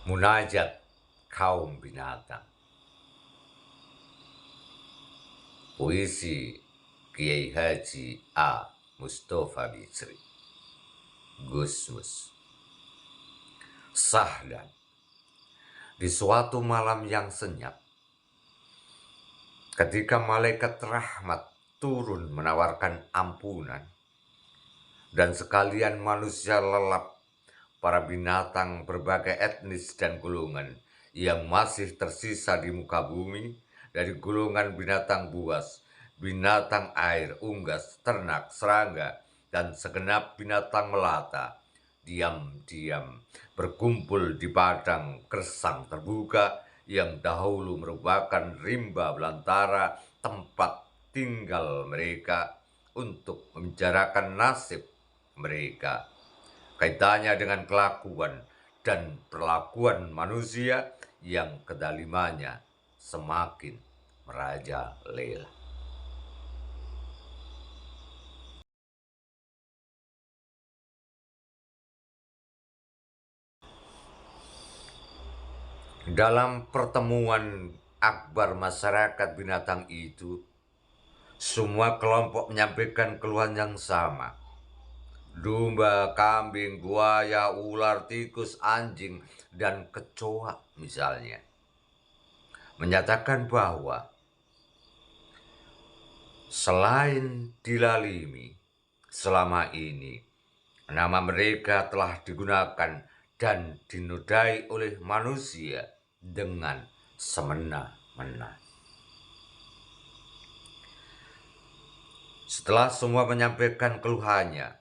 Munajat kaum binatang. Puisi Kiai Haji A. Mustafa Bisri. Gusmus. Sahdan. Di suatu malam yang senyap, ketika malaikat rahmat turun menawarkan ampunan, dan sekalian manusia lelap, para binatang berbagai etnis dan golongan yang masih tersisa di muka bumi, dari golongan binatang buas, binatang air, unggas, ternak, serangga, dan segenap binatang melata, diam-diam berkumpul di padang gersang terbuka yang dahulu merupakan rimba belantara tempat tinggal mereka untuk membicarakan nasib mereka, kaitannya dengan kelakuan dan perlakuan manusia yang kedalimannya semakin merajalela. Dalam pertemuan akbar masyarakat binatang itu, semua kelompok menyampaikan keluhan yang sama. Domba, kambing, buaya, ular, tikus, anjing, dan kecoa misalnya, menyatakan bahwa selain dilalimi, selama ini nama mereka telah digunakan dan dinodai oleh manusia dengan semena-mena. Setelah semua menyampaikan keluhannya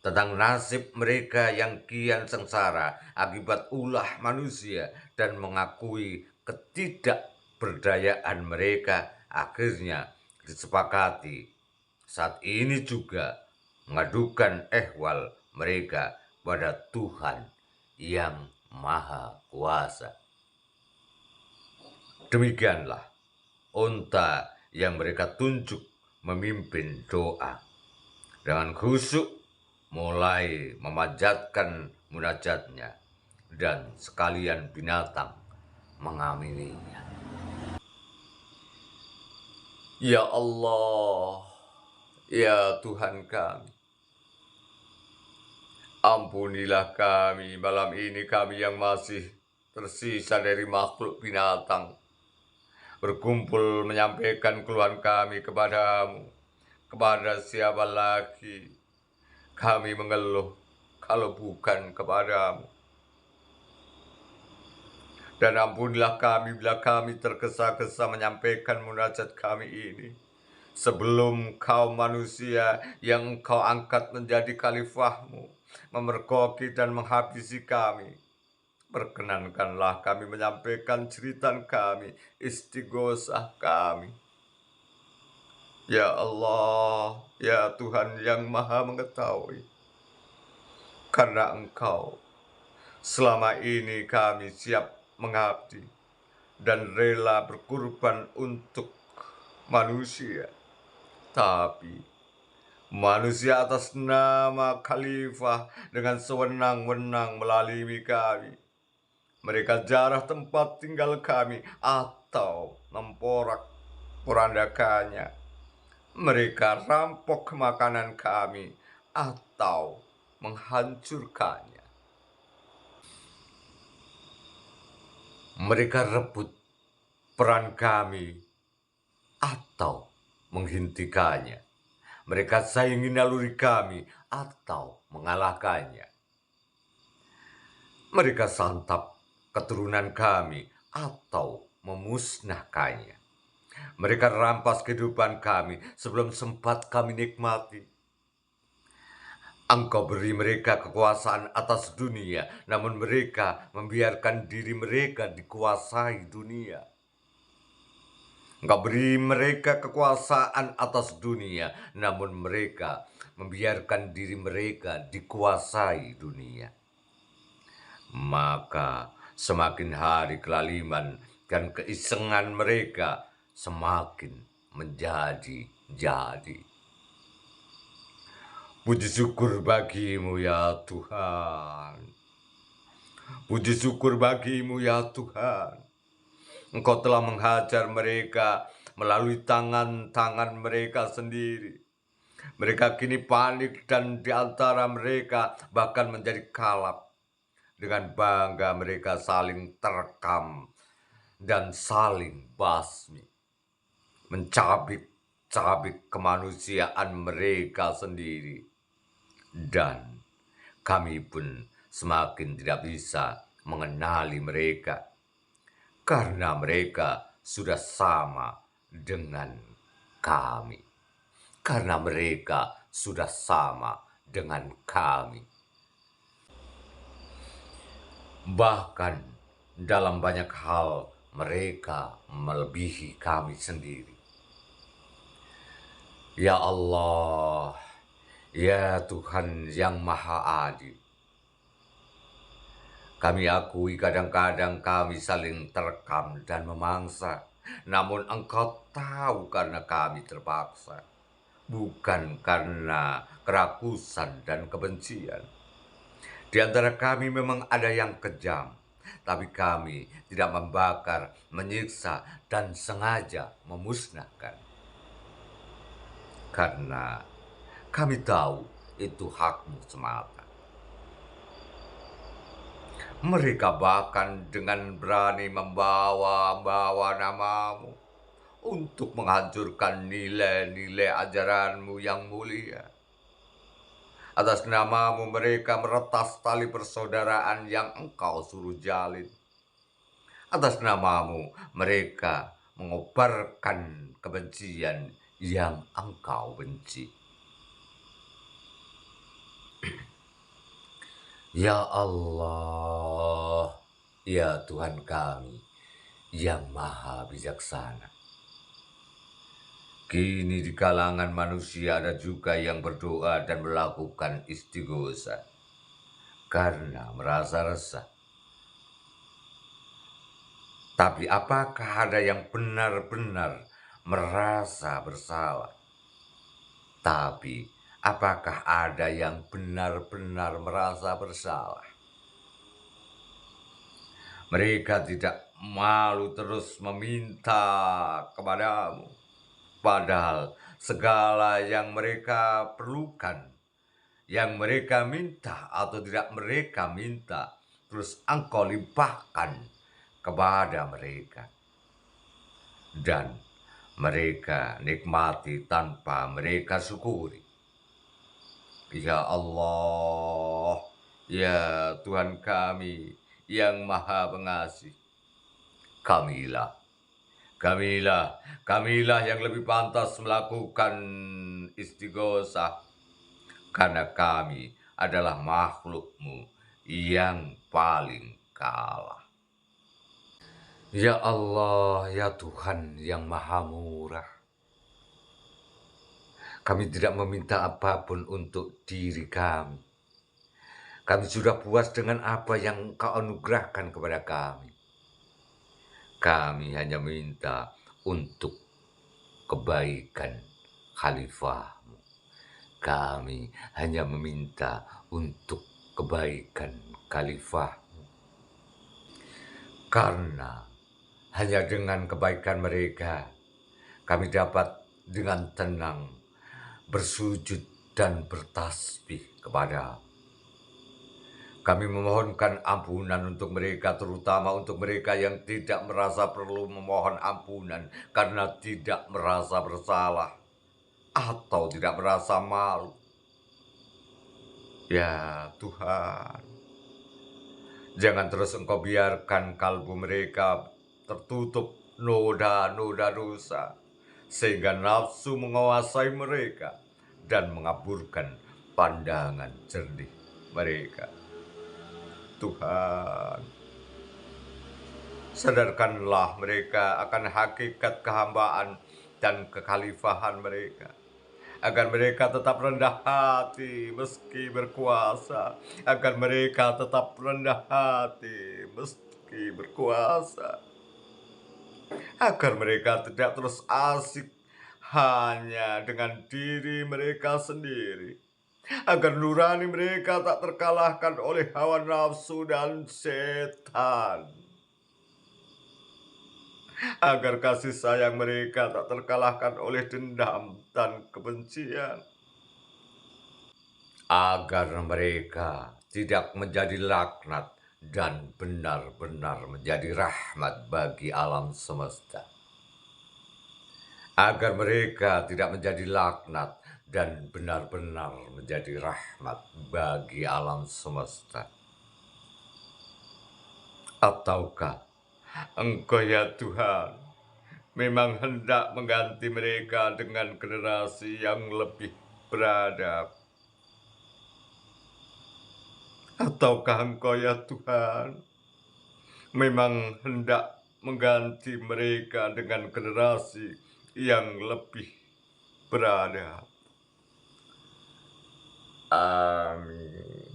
tentang nasib mereka yang kian sengsara akibat ulah manusia dan mengakui ketidakberdayaan mereka, akhirnya disepakati saat ini juga mengadukan ehwal mereka pada Tuhan yang Maha Kuasa. Demikianlah unta yang mereka tunjuk memimpin doa dengan khusyuk, mulai memanjatkan munajatnya, dan sekalian binatang mengamininya. Ya Allah, ya Tuhan kami, ampunilah kami malam ini, kami yang masih tersisa dari makhluk binatang, berkumpul menyampaikan keluhan kami kepadamu. Kepada siapa lagi kami mengeluh kalau bukan kepadamu? Dan ampunilah kami bila kami tergesa-gesa menyampaikan munajat kami ini, sebelum kaum manusia yang engkau angkat menjadi khalifahmu memergoki dan menghabisi kami. Perkenankanlah kami menyampaikan jeritan kami, istighosah kami. Ya Allah, ya Tuhan yang Maha Mengetahui, karena Engkau selama ini kami siap mengabdi dan rela berkorban untuk manusia. Tapi manusia atas nama khalifah dengan sewenang-wenang melalui kami. Mereka jarah tempat tinggal kami atau memporak-porandakannya. Mereka rampok makanan kami atau menghancurkannya. Mereka rebut peran kami atau menghentikannya. Mereka saingi naluri kami atau mengalahkannya. Mereka santap keturunan kami atau memusnahkannya. Mereka rampas kehidupan kami sebelum sempat kami nikmati. Engkau beri mereka kekuasaan atas dunia, namun mereka membiarkan diri mereka dikuasai dunia. Engkau beri mereka kekuasaan atas dunia, namun mereka membiarkan diri mereka dikuasai dunia. Maka semakin hari kelaliman dan keisengan mereka semakin menjadi-jadi. Puji syukur bagimu ya Tuhan. Puji syukur bagimu ya Tuhan. Engkau telah menghajar mereka melalui tangan-tangan mereka sendiri. Mereka kini panik dan di antara mereka bahkan menjadi kalap. Dengan bangga mereka saling terkam dan saling basmi. Mencabik-cabik kemanusiaan mereka sendiri. Dan kami pun semakin tidak bisa mengenali mereka. Karena mereka sudah sama dengan kami. Karena mereka sudah sama dengan kami. Bahkan dalam banyak hal mereka melebihi kami sendiri. Ya Allah, ya Tuhan yang Maha Adil. Kami akui kadang-kadang kami saling terkam dan memangsa. Namun Engkau tahu karena kami terpaksa. Bukan karena kerakusan dan kebencian. Di antara kami memang ada yang kejam, tapi kami tidak membakar, menyiksa, dan sengaja memusnahkan. Karena kami tahu itu hakmu semata. Mereka bahkan dengan berani membawa namamu untuk menghancurkan nilai-nilai ajaranmu yang mulia. Atas namamu mereka meretas tali persaudaraan yang engkau suruh jalin. Atas namamu mereka mengobarkan kebencian yang engkau benci. Ya Allah, ya Tuhan kami yang maha bijaksana. Kini di kalangan manusia ada juga yang berdoa dan melakukan istighosa karena merasa resah. Tapi apakah ada yang benar-benar merasa bersalah? Tapi apakah ada yang benar-benar merasa bersalah? Mereka tidak malu terus meminta kepadamu. Padahal segala yang mereka perlukan, yang mereka minta atau tidak mereka minta, terus engkau limpahkan kepada mereka. Dan mereka nikmati tanpa mereka syukuri. Ya Allah, ya Tuhan kami yang maha pengasih. Kamilah yang lebih pantas melakukan istighosah. Karena kami adalah makhlukmu yang paling kalah. Ya Allah, ya Tuhan yang maha murah. Kami tidak meminta apapun untuk diri kami. Kami sudah puas dengan apa yang Kau anugerahkan kepada kami. Kami hanya minta untuk kebaikan khalifah-Mu. Kami hanya meminta untuk kebaikan khalifah-Mu. Karena hanya dengan kebaikan mereka, kami dapat dengan tenang bersujud dan bertasbih kepada. Kami memohonkan ampunan untuk mereka, terutama untuk mereka yang tidak merasa perlu memohon ampunan karena tidak merasa bersalah atau tidak merasa malu. Ya Tuhan, jangan terus Engkau biarkan kalbu mereka tertutup noda-noda dosa, sehingga nafsu menguasai mereka dan mengaburkan pandangan jernih mereka. Tuhan, sadarkanlah mereka akan hakikat kehambaan dan kekhalifahan mereka, agar mereka tetap rendah hati meski berkuasa, agar mereka tetap rendah hati meski berkuasa, agar mereka tidak terus asik hanya dengan diri mereka sendiri. agar nurani mereka tak terkalahkan oleh hawa nafsu dan setan, agar kasih sayang mereka tak terkalahkan oleh dendam dan kebencian, agar mereka tidak menjadi laknat dan benar-benar menjadi rahmat bagi alam semesta, agar mereka tidak menjadi laknat dan benar-benar menjadi rahmat bagi alam semesta. Ataukah Engkau ya Tuhan memang hendak mengganti mereka dengan generasi yang lebih beradab? Ataukah Engkau ya Tuhan memang hendak mengganti mereka dengan generasi yang lebih beradab? Amin.